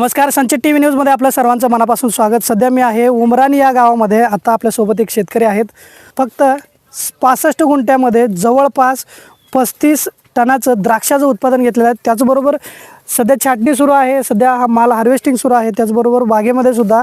नमस्कार, संचित टीव्ही न्यूजमध्ये आपल्या सर्वांचं मनापासून स्वागत। सध्या मी आहे उमराणी या गावामध्ये। आता आपल्यासोबत एक शेतकरी आहेत। फक्त 65 गुंठ्यामध्ये जवळपास 35 टनाचं द्राक्षाचं उत्पादन घेतलेलं आहे। त्याचबरोबर सध्या छाटणी सुरू आहे, सध्या हा माल हार्वेस्टिंग सुरू आहे। त्याचबरोबर बागेमध्ये सुद्धा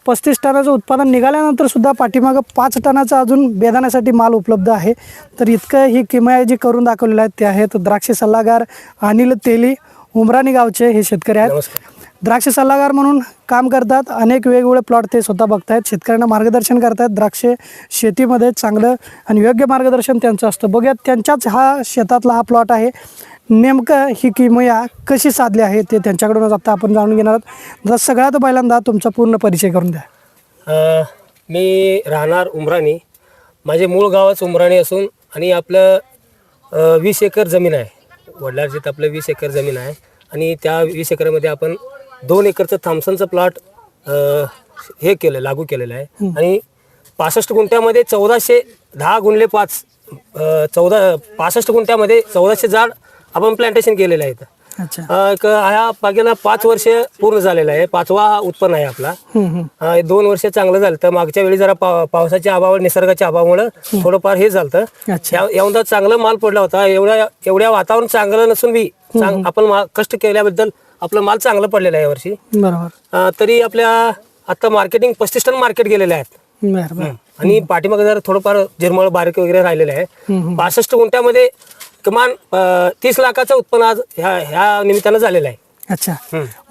35 टनाचं उत्पादन निघाल्यानंतर सुद्धा पाठीमागं 5 टनाचं अजून बेदाण्यासाठी माल उपलब्ध आहे। तर इतकं ही किमया जी करून दाखवलेलं आहे ते आहेत द्राक्ष सल्लागार अनिल तेली, उमराणी गावचे हे शेतकरी आहेत। द्राक्ष सल्लागार म्हणून काम करतात, अनेक वेगवेगळे प्लॉट ते स्वतः बघतायत, शेतकऱ्यांना मार्गदर्शन करतात। द्राक्ष शेतीमध्ये चांगलं आणि योग्य मार्गदर्शन त्यांचं असतं। बघूयात त्यांच्याच हा शेतातला हा प्लॉट आहे, नेमकं ही किमया कशी साधली आहे ते त्यांच्याकडूनच आता आपण जाणून घेणार आहोत। जर सगळ्यात पहिल्यांदा तुमचा पूर्ण परिचय करून द्या। मी राहणार उमराणी, माझे मूळ गावच उमराणी असून आणि आपलं 20 एकर जमीन आहे। वडिलांची आपलं 20 एकर जमीन आहे आणि त्या 20 एकरमध्ये आपण 2 एकरचं थॉम्सनचं प्लॉट हे केलं, लागू केलेलं आहे। आणि 65 गुंठ्यामध्ये 1410 गुणिले 5 65 गुंठ्यामध्ये 1400 झाड आपण प्लांटेशन केलेलं आहे। अच्छा, ह्या बागेला 5 वर्ष पूर्ण झालेलं आहे, 5वा उत्पन्न आहे आपला। 2 वर्ष चांगलं झालं तर मागच्या वेळी जरा पावसाच्या अभाव, निसर्गाच्या अभावामुळे थोडंफार हे झालं। यंदा चांगला माल पडला होता। एवढ्या वातावरण चांगलं नसून बी आपण कष्ट केल्याबद्दल आपला माल चांगला पडलेला आहे यावर्षी। बरोबर। तरी आपल्या आता मार्केटिंग 35 टन मार्केट गेलेले आहेत। बरोबर। आणि पाठीमागे जरा थोडंफार झिरमळ बारीक वगैरे राहिलेलं आहे। 65 गुंठ्यामध्ये किमान 30 लाखाचं उत्पन्न आज ह्या निमित्तानं झालेलं आहे। अच्छा,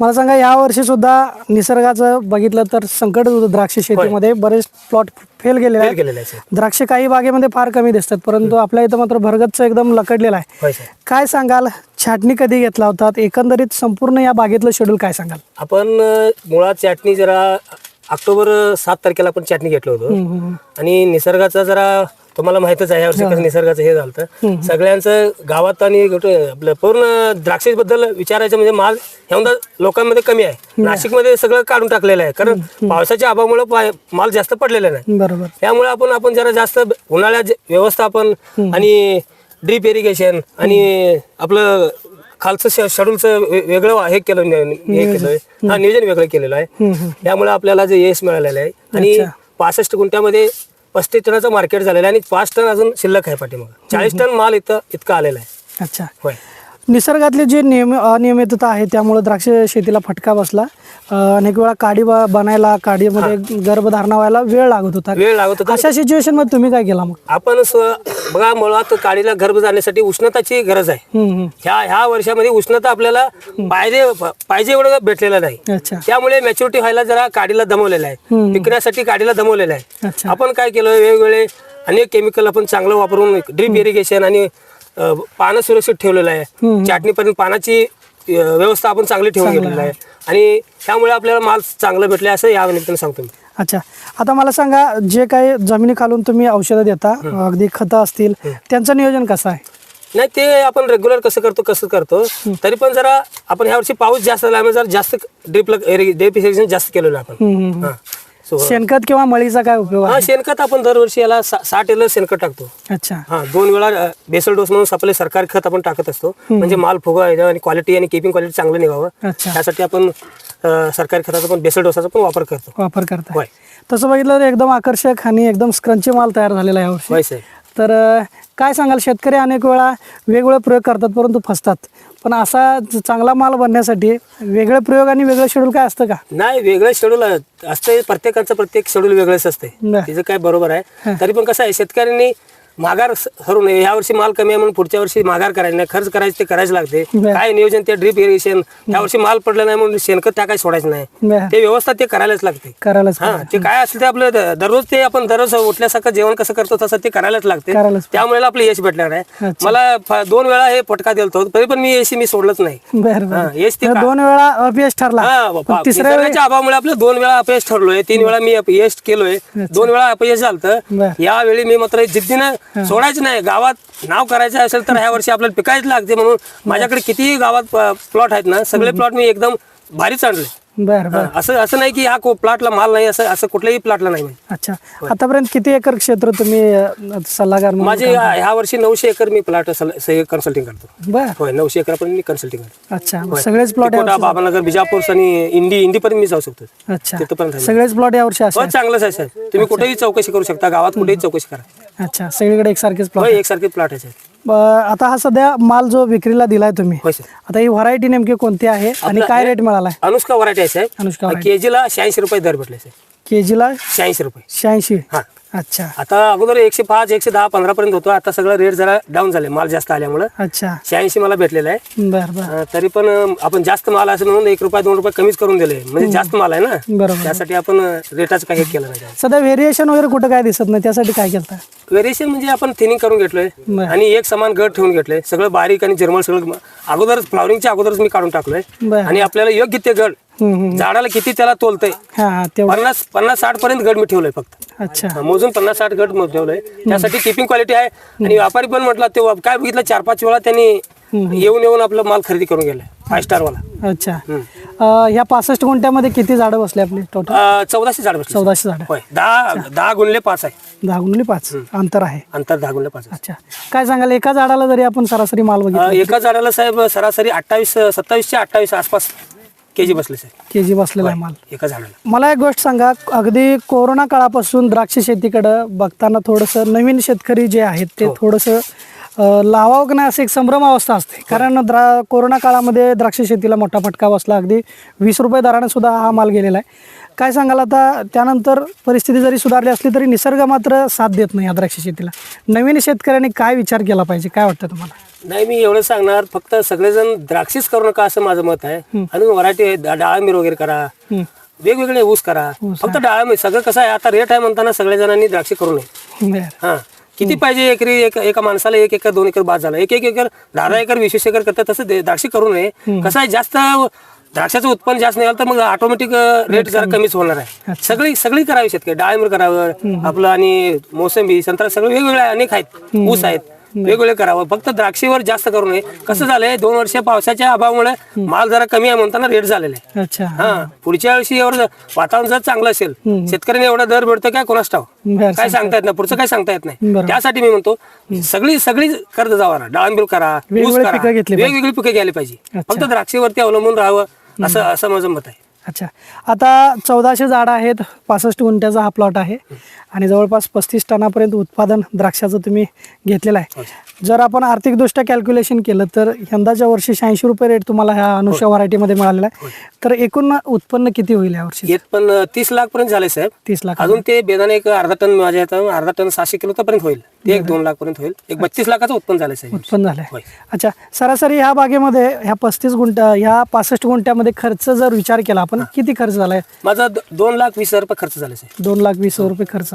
मला सांगा, या वर्षी सुद्धा निसर्गाचं बघितलं तर संकट होतं द्राक्ष शेतीमध्ये, बरेच प्लॉट फेल गेलेले आहेत। द्राक्ष काही बागेमध्ये फार कमी दिसतात, परंतु आपल्या इथं मात्र भरगतचं एकदम लकडलेलं आहे। काय सांगाल, छाटणी कधी घेतला होता, एकंदरीत संपूर्ण या बागेतलं शेड्यूल काय सांगाल? आपण मुळात छाटणी जरा ऑक्टोबर 7 तारखेला आपण छाटणी घेतलं होतं। आणि निसर्गाचा जरा तुम्हाला माहितच आहे यावर्षी कसं निसर्गाचं हे झालं। सगळ्यांचं गावात आणि आपलं पूर्ण द्राक्षेबद्दल विचारायचं म्हणजे माल ह्या लोकांमध्ये कमी आहे। नाशिकमध्ये सगळं काढून टाकलेलं आहे, कारण पावसाच्या अभावामुळे माल जास्त पडलेला नाही। बरोबर। त्यामुळे आपण जरा जास्त उन्हाळ्यात व्यवस्थापन आणि ड्रीप इरिगेशन आणि आपलं खालचं शेड्यूलचं वेगळं हे केलं, नियोजन वेगळं केलेलं आहे। त्यामुळे आपल्याला जे यश मिळालेलं आहे। आणि 65 गुंठ्यामध्ये 35 टनाचं मार्केट झालेलं आहे आणि 5 टन अजून शिल्लक आहे पाठीमागे। 40 टन माल इतका आलेला आहे। अच्छा, होय। निसर्गातली जी अनियमितता आहे त्यामुळे द्राक्ष शेतीला फटका बसला। अनेक वेळा काडी बनायला, काडीमध्ये गर्भधारणा व्हायला वेळ लागत होता। अशा सिच्युएशन मध्ये तुम्ही काय केला मग? आपण बघा, मुळात काडीला गर्भ जाण्यासाठी उष्णताची गरज आहे। ह्या वर्षामध्ये उष्णता आपल्याला पाहिजे एवढं भेटलेलं नाही। त्यामुळे मॅच्युरिटी व्हायला जरा काडीला दमवलेलं आहे, पिकण्यासाठी काडीला दमवलेलं आहे। आपण काय केलं, वेगवेगळे अनेक केमिकल आपण चांगलं वापरून ड्रीप इरिगेशन आणि पानं सुरक्षित ठेवलेलं आहे। छाटणीपर्यंत पानाची व्यवस्था आपण चांगली ठेवून घेतलेली आहे आणि त्यामुळे आपल्याला माल चांगला भेटले असं या निमित्तानं सांगतो मी। अच्छा, आता मला सांगा, जे काही जमिनी खालून तुम्ही औषधं देता, अगदी खतं असतील, त्यांचं नियोजन कसं आहे? नाही, ते आपण रेग्युलर कसं करतो तरी पण जरा आपण ह्या वर्षी पाऊस जास्त झाल्यामुळे जरा जास्त ड्रीप इरिगेशन जास्त केलेलं आपण। शेणखत किंवा मळीचा काय उपयोग आहे? शेणखत आपण दरवर्षी याला 60 एल शेणखत टाकतो। अच्छा, 2 वेळा बेसल डोस म्हणून आपले सरकारी खत आपण टाकत असतो, म्हणजे माल फुगा आणि क्वालिटी आणि कीपिंग क्वालिटी चांगलं निघावं त्यासाठी आपण सरकारी खताचा पण बेसल डोसाचा पण वापर करतो। तसं बघितलं तर एकदम आकर्षक आणि एकदम स्क्रंची माल तयार झालेला आहे यावर्षी। तर काय सांगाल, शेतकरी अनेक वेळा वेगवेगळे प्रयोग करतात परंतु फसतात, पण असा चांगला माल बनण्यासाठी वेगळे प्रयोग आणि वेगळं शेड्यूल काय असतं का? नाही, वेगळं शेड्यूल असतं, प्रत्येक शेड्यूल वेगळंच असते, तिचं काय बरोबर आहे। तरी पण कसं आहे, शेतकऱ्यांनी माघार करू नये। ह्या वर्षी माल कमी आहे म्हणून पुढच्या वर्षी माघार करायचं नाही, खर्च करायचं ते करायचं लागते। काय नियोजन, ते ड्रीप इरिगेशन, ह्या वर्षी माल पडलं नाही म्हणून शेणखत टाकायचं सोडायचं नाही, ते व्यवस्था ते करायलाच लागते। ते काय असेल ते आपलं दररोज ते आपण दररोज उठल्यासारखं जेवण कसं करतो तसं ते करायलाच लागते। त्यामुळे आपलं यश भेटणार आहे। मला 2 वेळा हे पटका दिलतो, तरी पण मी सोडलंच नाही। यश ते 2 वेळा अपयश ठरला, तिसऱ्या वेळेच्या अभावामुळे आपलं 2 वेळा अपयश ठरलोय, 3 वेळा मी यश केलोय, 2 वेळा अपयश झालं। यावेळी मी मात्र जिद्दीनं सोडायचं नाही, गावात नाव करायचं असेल तर ह्या वर्षी आपल्याला पिकायच लागते। म्हणून माझ्याकडे कितीही गावात प्लॉट आहेत ना, सगळे प्लॉट मी एकदम भारीच आणले। बरं बरं. असं नाही की हा प्लॉटला माल नाही, असं कुठल्याही प्लॉटला नाही. अच्छा, आतापर्यंत किती एकर क्षेत्र तुम्ही सल्लागार म्हणून माझे ह्या वर्षी 900 एकर मी प्लॉट कन्सल्टिंग करतो. बरं. होय, 900 एकरापर्यंत मी कन्सल्टिंग करतो. अच्छा, मग सगळेच प्लॉट बाबानगर, बिजापूर आणि इंडी पर्यंत मी जाऊ शकतो. अच्छा, तिथपर्यंत सगळेच प्लॉट यावर्षी हो, असे चांगलंच आहे साहेब. तुम्ही कुठेही चौकशी करू शकता, गावात कुठेही चौकशी करा. अच्छा, सगळीकडे एकसारखेच प्लॉट. होय, एकसारखे प्लॉट आहे. आता हा सध्या माल जो विक्रीला दिलाय तुम्ही, होय सर. आता ही व्हरायटी नेमकी कोणती आहे आणि काय रेट मिळालाय? अनुष्का व्हरायटी आहे साहेब. अनुष्का केजीला 86 रुपये दर भेटले साहेब. केजीला 86 रुपये. 86. हा. अच्छा आता अगोदर 105, 110, 15 पर्यंत होतो. आता सगळं रेट जरा डाऊन झाले, माल जास्त आल्यामुळे. अच्छा, 86 मला भेटलेला आहे. बर बर तरी पण आपण जास्त माल असं म्हणून 1 रुपया 2 रुपये कमीच करून दिले, म्हणजे जास्त माल आहे ना, बरोबर. त्यासाठी आपण रेटाचं काही हे केलं नाही. सध्या व्हेरिएशन वगैरे कुठं काय दिसत नाही, त्यासाठी काय केलं? व्हेरिएशन म्हणजे आपण थिनिंग करून घेतलोय बरं. आणि एक समान गट ठेवून घेतलंय. सगळं बारीक आणि जर्मल सगळं अगोदरच फ्लॉवरिंगच्या अगोदरच मी काढून टाकलोय. बरं. आणि आपल्याला योग्य ते गड झाडाला किती त्याला तोलतंय, हा हा तेवढं. 50-60 पर्यंत गड मी ठेवलंय फक्त. अच्छा, मोजून 50-60 गट ठेवलंय. त्यासाठी कीपिंग क्वालिटी आहे. आणि व्यापारी पण म्हटलं ते काय बघितलं 4-5 वेळा त्यांनी येऊन आपलं माल खरेदी करून गेलाय 5 स्टार वाला. अच्छा. ह्या 65 गुंठ्यामध्ये किती झाडं बसले आपली टोटल? 1400 झाड बसले. 1400 झाडं. होय, 10 गुणले 5 आहे. 10 गुणिले 5 अंतर आहे. अंतर 10 गुणले 5. अच्छा, काय सांगाल एका झाडाला जरी आपण सरासरी माल बघितला, एका झाडाला साहेब सरासरी 27 ते 28 आसपास केजी बसले साहेब. केजी बसलेला आहे माल एका झाडाला. मला एक गोष्ट सांगा, अगदी कोरोना काळापासून द्राक्ष शेतीकडं बघताना थोडंसं नवीन शेतकरी जे आहेत ते थोडंसं लावावं की नाही असं एक संभ्रम अवस्था असते. कारण कोरोना काळामध्ये द्राक्ष शेतीला मोठा फटका बसला. अगदी 20 रुपये दराने सुद्धा हा माल गेलेला आहे. काय सांगाल आता, त्यानंतर परिस्थिती जरी सुधारली असली तरी निसर्ग मात्र साथ देत नाही या द्राक्ष शेतीला. नवीन शेतकऱ्यांनी काय विचार केला पाहिजे, काय वाटतं तुम्हाला? नाही, मी एवढं सांगणार, फक्त सगळेजण द्राक्षीच करू नका असं माझं मत आहे. आणि व्हरायटी डाळिंब वगैरे करा, वेगवेगळे ऊस करा. फक्त डाळिंब सगळं कसं आहे, आता रेट आहे म्हणताना सगळेजणांनी द्राक्षी करू नये. हा, किती पाहिजे एकरी, एका माणसाला 1 एकर 2 एकर बाद झाला. 1 एकर 10 एकर 20 एकर करतात, तसं द्राक्षी करू नये. कसं आहे, जास्त द्राक्षाचं उत्पन्न जास्त नाही आलं तर मग ऑटोमॅटिक रेट जरा कमीच होणार आहे. सगळी करावी शेतकरी. डाळिंब करावं आपलं, आणि मोसंबी, संत्रा सगळं वेगवेगळे अनेक आहेत, ऊस आहेत, वेगवेगळे करावं. फक्त द्राक्षीवर जास्त करू नये. कसं झालंय, 2 वर्ष पावसाच्या अभावामुळे माल जरा कमी आहे म्हणताना रेट झालेला आहे. अच्छा, हा, पुढच्या वर्षी एवढं वातावरण जर चांगलं असेल, शेतकऱ्यांनी एवढा दर भेटतो काय कोणास ठाव, काय सांगता येत नाही, पुढचं काय सांगता येत नाही. त्यासाठी मी म्हणतो सगळी कर्ज जावा, डाळिंब करा, ऊस करा, वेगवेगळी पिकं घ्यायला पाहिजे. फक्त द्राक्षीवरती अवलंबून राहावं असं माझं मत आहे. अच्छा, आता 1400 झाडं आहेत, 65 गुंठ्याचा हा प्लॉट आहे आणि जवळपास 35 टनापर्यंत उत्पादन द्राक्षाचं तुम्ही घेतलेलं आहे. जर आपण आर्थिकदृष्ट्या कॅल्क्युलेशन केलं तर यंदाच्या वर्षी 86 रुपये रेट तुम्हाला ह्या अनुष्का व्हरायटीमध्ये मिळालेला आहे. तर एकूण उत्पन्न किती होईल यावर्षी? पण 30 लाख पर्यंत झाले साहेब. 30 लाख. अजून ते बेदाने एक अर्धा टन माझ्या हातात, अर्धा टन 600 किलो पर्यंत होईल. ते 1-2 लाख पर्यंत होईल. एक 32 लाखाचं उत्पन्न झालं साहेब. उत्पन्न झालंय. अच्छा, सरासरी ह्या बागेमध्ये ह्या 35 गुंठा, ह्या 65 गुंठ्यामध्ये खर्च जर विचार केला आपण, किती खर्च झालाय? माझा 2,20,000 रुपये खर्च झाला साहेब. 2,20,000 रुपये खर्च.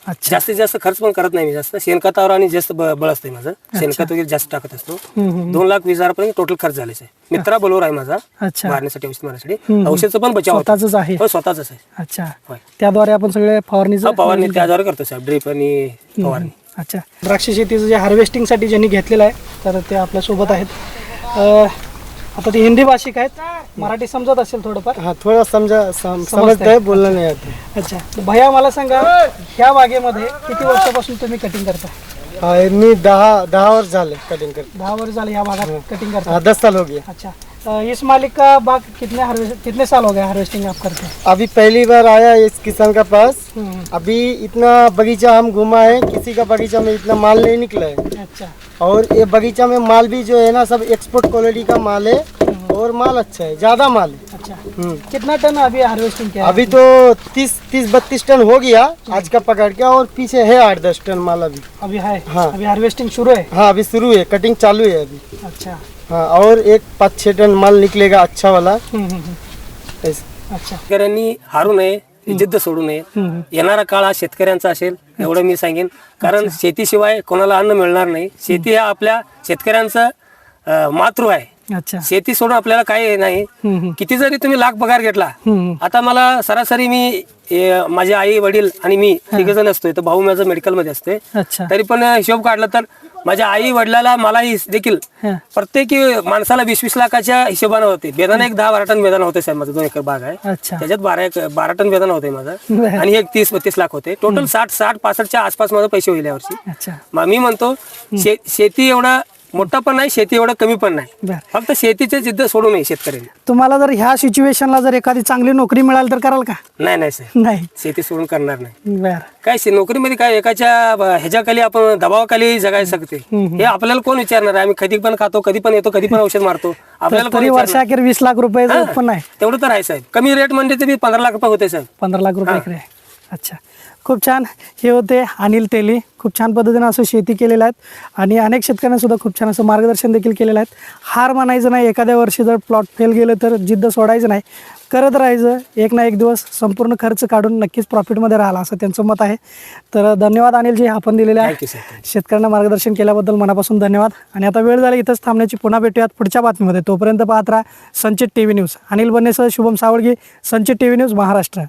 अच्छा, जास्तीत जास्त खर्च पण करत नाही मी, जास्त शेणखतावर आणि जास्त बळ असते माझं, शेणखत वगैरे जास्त टाकत असतो. 2,20,000 पर्यंत टोटल खर्च झाले साहेब. मित्रा बोलवर आहे माझा, अच्छा, मारण्यासाठी औषध मारण्यासाठी. औषधचं पण बचाव स्वतःच आहे. स्वतःच आहे. अच्छा, त्याद्वारे आपण सगळे फवारणी त्याद्वारे करतो साहेब, ड्रिप आणि फवारणी. अच्छा, द्राक्ष शेतीचं जे हार्वेस्टिंगसाठी ज्यांनी घेतलेलं आहे तर ते आपल्यासोबत आहेत. आता ते हिंदी भाषिक आहेत, मराठी समजत असेल थोडंफार? हाँ, थोड़ा समझता है, बोलना नहीं आता. अच्छा, भैया मला सांगा, ह्या बागेमध्ये किती वर्षापासून तुम्ही कटिंग करता? मी 10 वर्ष झाले कटिंग करते. 10 वर्ष झाले या बागात कटिंग करता? हाँ, 10 साल हो गया. अच्छा, इस मालिक का बाग कितने साल हो गए हार्वेस्टिंग आप करते हैं? अभी पहली बार आया इस किसान का पास. अभी इतना बगीचा हम घुमा है, किसी का बगीचा में इतना माल नहीं निकला है. अच्छा, और ये बगीचा में माल भी जो है ना सब एक्सपोर्ट क्वालिटी का माल है और माल अच्छा है, ज्यादा माल है. अच्छा, कितना टन अभी हार्वेस्टिंग किया? अभी तो 30-32 टन हो गया आज का पकड़ के, और पीछे है 8-10 टन माल अभी है. हाँ. अभी हार्वेस्टिंग शुरू है? हाँ, अभी शुरू है, कटिंग चालू है अभी. अच्छा, हाँ, और एक 5-6 टन माल निकलेगा अच्छा वाला. ऐसे. अच्छा, शेतकऱ्यांनी हारू नये, जिद्द सोडू नये. येणारा काळ हा शेतकऱ्यांचा असेल एवढं मी सांगेन. कारण शेतीशिवाय कोणाला अन्न मिळणार नाही. शेती हा आपल्या शेतकऱ्यांचं मातृ आहे. अच्छा, शेती सोडून आपल्याला काही नाही. किती जरी तुम्ही लाख पगार घेतला, आता मला सरासरी मी माझे आई वडील आणि मी तिघ जण असतोय, तर भाऊ माझं मेडिकल मध्ये असतोय. अच्छा, तरी पण हिशोब काढला तर माझ्या आई वडिलाला मलाही देखील हा. प्रत्येक माणसाला 20-20 लाखाच्या हिशोबाने होते. बेदाना एक 10-12 टन बेदाना होते साहेब. माझं 2 एकर बाग आहे. अच्छा. त्याच्यात 12 टन बेदाना होते माझा. बरं. आणि एक 30-32 लाख होते. टोटल 60-65च्या आसपास माझे पैसे होईल यावर्षी. अच्छा. मग मी म्हणतो शेती एवढा मोठा पण नाही, शेती एवढं कमी पण नाही. बरं. फक्त शेतीचे जिद्द सोडू नये शेतकऱ्यांनी. तुम्हाला जर ह्या सिच्युएशनला जर एखादी चांगली नोकरी मिळाली तर कराल का? नाही साहेब, नाही. शेती सोडून करणार नाही. बर. काय नोकरीमध्ये काय एकाच्या ह्याच्याखाली आपण दबावाखाली जगायला शकते. हे आपल्याला कोण विचारणार आहे? आम्ही कधी पण खातो, कधी पण येतो, कधी पण औषध मारतो. आपल्याला कोण तरी विचारणार? वर्षाखेर 20 लाख रुपये उत्पन्न आहे. तेवढं तर आहे साहेब. कमी रेट म्हणजे ते 15 लाख रुपये होते साहेब. 15 लाख रुपये इकडे. अच्छा, खूप छान. हे होते अनिल तेली. खूप छान पद्धतीने असं शेती केलेलं आहेत आणि अनेक शेतकऱ्यांना सुद्धा खूप छान असं मार्गदर्शन देखील केलेलं आहे. हार मानायचं नाही. एखाद्या वर्षी जर प्लॉट फेल गेलं तर जिद्द सोडायचं नाही, करत राहायचं. एक ना एक दिवस संपूर्ण खर्च काढून नक्कीच प्रॉफिटमध्ये राहिला असं त्यांचं मत आहे. तर धन्यवाद अनिलजी, आपण दिलेल्या Thank you, sir. शेतकऱ्यांना मार्गदर्शन केल्याबद्दल मनापासून धन्यवाद. आणि आता वेळ झाली इथंच थांबण्याची. पुन्हा भेटूयात पुढच्या बातमीमध्ये. तोपर्यंत पाहत राहा संचित TV न्यूज. अनिल बन्नेसह शुभम सावळगी, संचित TV न्यूज, महाराष्ट्र.